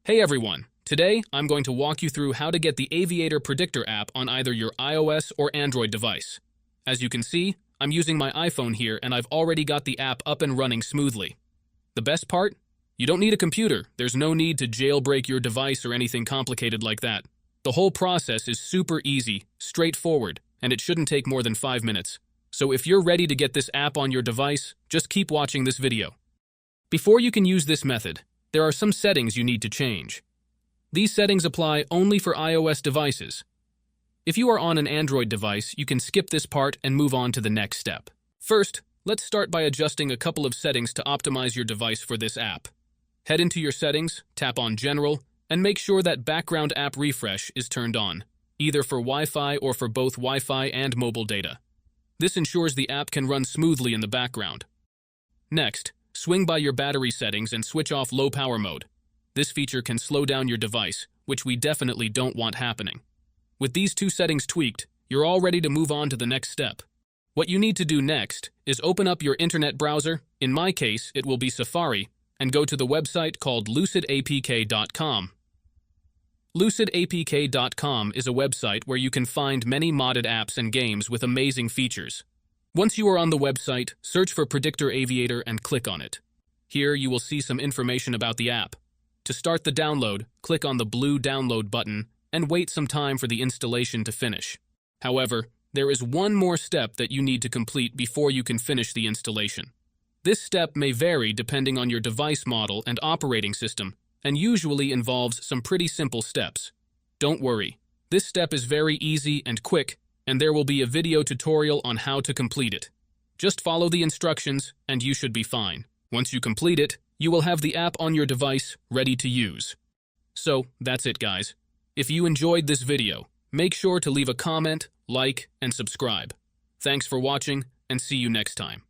Hey everyone! Today, I'm going to walk you through how to get the Aviator Predictor app on either your iOS or Android device. As you can see, I'm using my iPhone here and I've already got the app up and running smoothly. The best part? You don't need a computer. There's no need to jailbreak your device or anything complicated like that. The whole process is super easy, straightforward, and it shouldn't take more than 5 minutes. So if you're ready to get this app on your device, just keep watching this video. Before you can use this method, there are some settings you need to change. These settings apply only for iOS devices. If you are on an Android device, you can skip this part and move on to the next step. First, let's start by adjusting a couple of settings to optimize your device for this app. Head into your settings, tap on General, and make sure that background app refresh is turned on, either for Wi-Fi or for both Wi-Fi and mobile data. This ensures the app can run smoothly in the background. Next, swing by your battery settings and switch off low power mode. This feature can slow down your device, which we definitely don't want happening. With these two settings tweaked, you're all ready to move on to the next step. What you need to do next is open up your internet browser, in my case it will be Safari, and go to the website called lucidapk.com. Lucidapk.com is a website where you can find many modded apps and games with amazing features. Once you are on the website, search for Predictor Aviator and click on it. Here you will see some information about the app. To start the download, click on the blue download button and wait some time for the installation to finish. However, there is one more step that you need to complete before you can finish the installation. This step may vary depending on your device model and operating system, and usually involves some pretty simple steps. Don't worry, this step is very easy and quick, and there will be a video tutorial on how to complete it. Just follow the instructions and you should be fine. Once you complete it, you will have the app on your device ready to use. So, that's it guys. If you enjoyed this video, make sure to leave a comment, like, and subscribe. Thanks for watching, and see you next time.